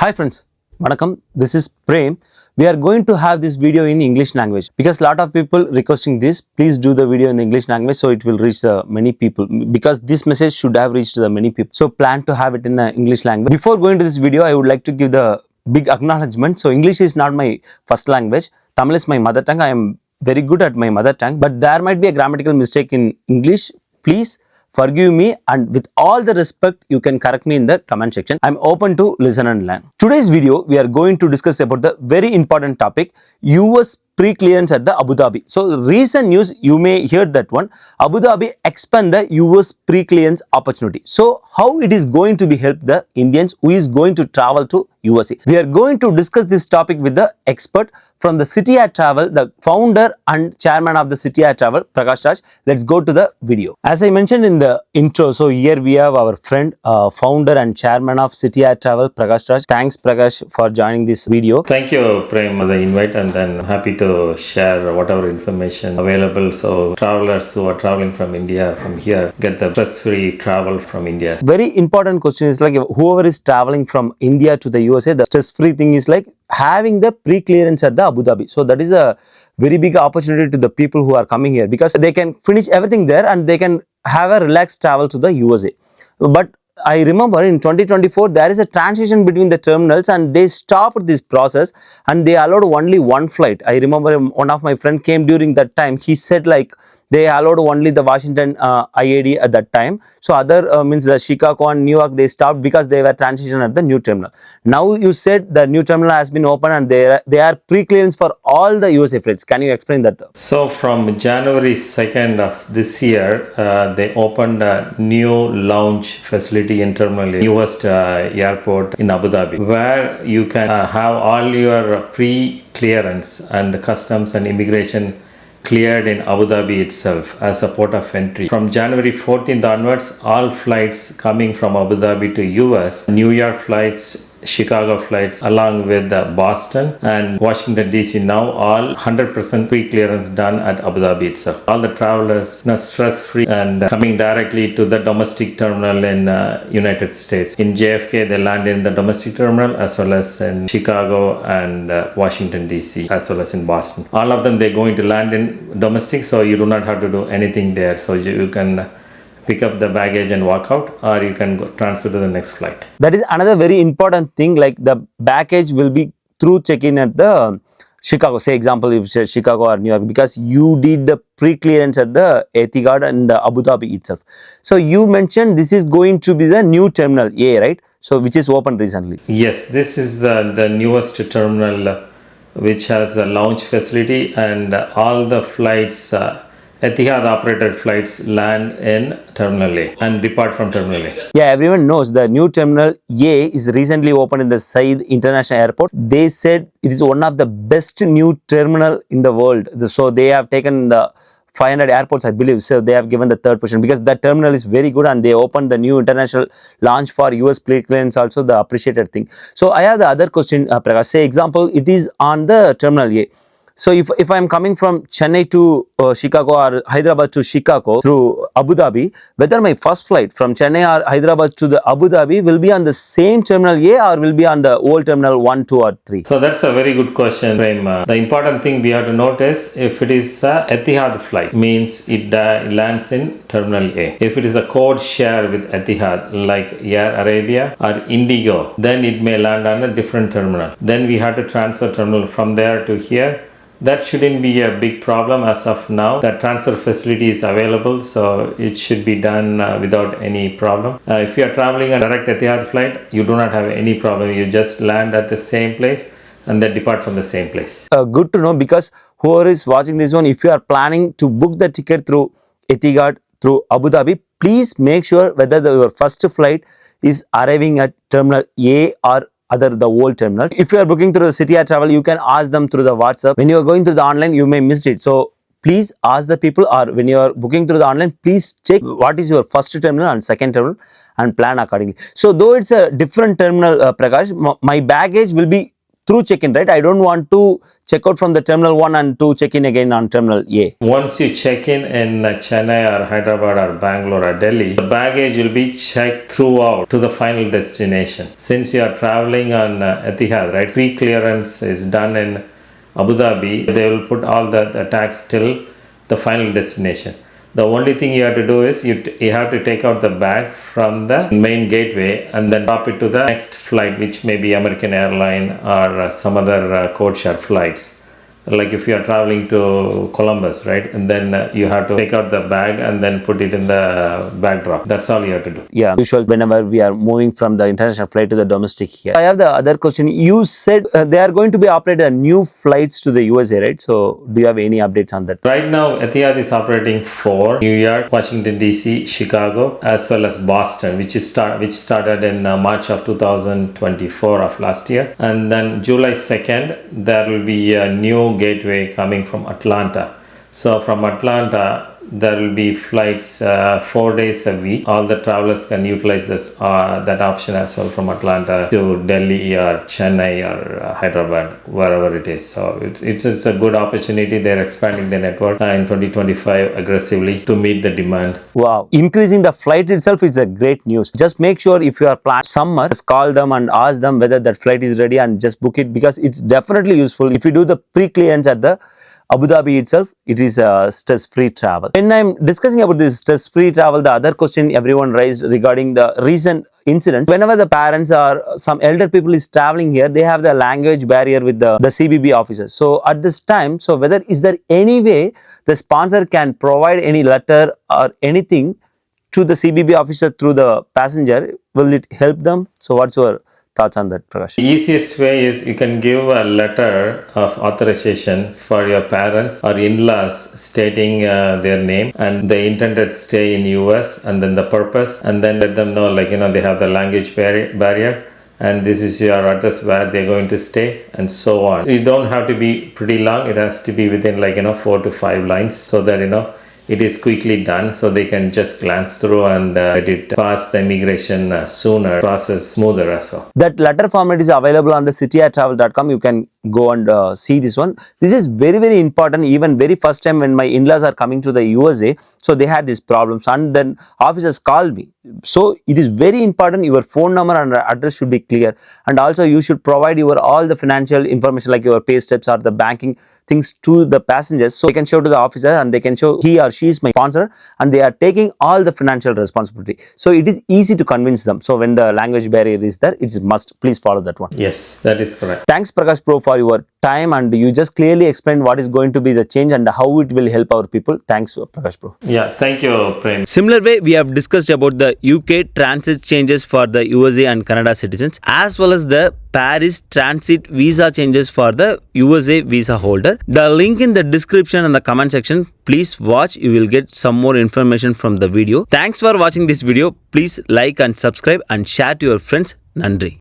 Hi friends, Vanakkam. This is Prem. We are going to have this video in English language because a lot of people requesting this. Please do the video in English language so it will reach many people, because this message should have reached the many people. So plan to have it in English language. Before going to this video, I would like to give the big acknowledgement. So English is not my first language. Tamil is my mother tongue. I am very good at my mother tongue, but there might be a grammatical mistake in English. Please forgive me, and with all the respect, you can correct me in the comment section. I'm open to listen and learn. Today's video, we are going to discuss about the very important topic, US pre-clearance at the Abu Dhabi. So recent news, you may hear that one. Abu Dhabi expand the US pre-clearance opportunity. So how it is going to be help the Indians who is going to travel to USA? We are going to discuss this topic with the expert from the Citiair Travel, the founder and chairman of the Citiair Travel, Prakash Raj. Let's go to the video. As I mentioned in the intro, so here we have our friend, founder and chairman of Citiair Travel, Prakash Raj. Thanks, Prakash, for joining this video. Thank you, Prem, for the invite, and then happy to share whatever information available. So travelers who are traveling from India, from here, get the stress-free travel from India. Very important question is like, whoever is traveling from India to the USA, the stress-free thing is like having the pre-clearance at the Abu Dhabi. So that is a very big opportunity to the people who are coming here, because they can finish everything there and they can have a relaxed travel to the USA. But I remember in 2024, there is a transition between the terminals and they stopped this process and they allowed only one flight. I remember one of my friend came during that time. He said like they allowed only the Washington IAD at that time. So other means the Chicago and New York, they stopped because they were transition at the new terminal. Now you said the new terminal has been open and they are pre-clearance for all the USA flights. Can you explain that? So from January 2nd of this year, they opened a new lounge facility in Terminal A, newest airport in Abu Dhabi, where you can have all your pre-clearance and customs and immigration cleared in Abu Dhabi itself as a port of entry. From January 14th onwards, all flights coming from Abu Dhabi to US, New York flights, Chicago flights, along with Boston and Washington DC, now all 100% pre-clearance done at Abu Dhabi itself. All the travelers stress-free and coming directly to the domestic terminal in United States. In JFK, they land in the domestic terminal, as well as in Chicago and Washington DC, as well as in Boston. All of them, they're going to land in domestic, so you do not have to do anything there. So you can pick up the baggage and walk out, or you can go transfer to the next flight. That is another very important thing, like the baggage will be through check-in at the Chicago, say example if it's Chicago or New York, because you did the pre-clearance at the Etihad and the Abu Dhabi itself. So you mentioned this is going to be the new terminal A, right? So which is opened recently. Yes, this is the newest terminal which has a lounge facility, and all the flights, Etihad operated flights, land in Terminal A and depart from Terminal A. Yeah, everyone knows the new Terminal A is recently opened in the Said International Airport. They said it is one of the best new terminal in the world. So they have taken the 500 airports, I believe. So they have given the third position because that terminal is very good, and they opened the new international launch for US pre-clearance, also the appreciated thing. So I have the other question, Prakash. Say example, it is on the Terminal A. So if I am coming from Chennai to Chicago or Hyderabad to Chicago through Abu Dhabi, whether my first flight from Chennai or Hyderabad to the Abu Dhabi will be on the same Terminal A or will be on the old Terminal 1, 2 or 3? So that's a very good question, Prem. The important thing we have to notice, if it is a Etihad flight, means it lands in Terminal A. If it is a code share with Etihad, like Air Arabia or Indigo, then it may land on a different terminal. Then we have to transfer terminal from there to here. That shouldn't be a big problem as of now. The transfer facility is available, so it should be done without any problem. If you are traveling a direct Etihad flight, you do not have any problem. You just land at the same place and then depart from the same place. Good to know, because whoever is watching this one, if you are planning to book the ticket through Etihad, through Abu Dhabi, please make sure whether your first flight is arriving at Terminal A or the old terminal. If you are booking through the Citiair Travel, you can ask them through the WhatsApp. When you are going through the online, you may miss it. So please ask the people, or when you are booking through the online, please check what is your first terminal and second terminal and plan accordingly. So though it's a different terminal, Prakash, my baggage will be through check-in, right? I don't want to check out from the terminal 1 and to check in again on terminal A? Once you check in Chennai or Hyderabad or Bangalore or Delhi, the baggage will be checked throughout to the final destination. Since you are traveling on Etihad, right, pre-clearance is done in Abu Dhabi, they will put all the tags till the final destination. The only thing you have to do is you have to take out the bag from the main gateway and then drop it to the next flight, which may be American Airline or some other code share flights. Like if you are traveling to Columbus, right, and then you have to take out the bag and then put it in the bag drop. That's all you have to do. Yeah, usual whenever we are moving from the international flight to the domestic here. I have the other question. You said they are going to be operating new flights to the USA, right? So do you have any updates on that? Right now, Etihad is operating for New York, Washington DC, Chicago, as well as Boston, which started in March of 2024 of last year, and then July 2nd there will be a new gateway coming from Atlanta. So from Atlanta there will be flights 4 days a week. All the travelers can utilize this that option as well from Atlanta to Delhi or Chennai or Hyderabad, wherever it is. So it's a good opportunity. They're expanding their network in 2025 aggressively to meet the demand. Wow, increasing the flight itself is a great news. Just make sure if you are planning summer, just call them and ask them whether that flight is ready and just book it, because it's definitely useful. If you do the pre-clearance at the Abu Dhabi itself, it is a stress-free travel. When I'm discussing about this stress-free travel, the other question everyone raised regarding the recent incident, whenever the parents or some elder people is traveling here, they have the language barrier with the CBB officers. So at this time, so whether is there any way the sponsor can provide any letter or anything to the CBB officer through the passenger? Will it help them? So what's your thoughts on that, Prakash? The easiest way is you can give a letter of authorization for your parents or in-laws stating their name and the intended stay in US and then the purpose, and then let them know, like, they have the language barrier and this is your address where they're going to stay and so on. You don't have to be pretty long. It has to be within 4 to 5 lines so that it is quickly done, so they can just glance through and let it pass the immigration sooner, process smoother as well. That letter format is available on the citiairtravel.com. You can go and see this one. This is very, very important. Even very first time when my in-laws are coming to the USA, so they had these problems and then officers called me. So it is very important. Your phone number and address should be clear, and also you should provide your all the financial information like your pay steps or the banking things to the passengers, so they can show to the officer and they can show he or she is my sponsor and they are taking all the financial responsibility. So it is easy to convince them. So when the language barrier is there, it's must. Please follow that one. Yes, that is correct. Thanks Prakash Bro for your time, and you just clearly explained what is going to be the change and how it will help our people. Thanks Prakash Bro. Yeah, thank you Prem. Similar way, we have discussed about the UK transit changes for the USA and Canada citizens, as well as the Paris transit visa changes for the USA visa holder. The link in the description and the comment section. Please watch. You will get some more information from the video. Thanks for watching this video. Please like and subscribe and share to your friends. Nandri.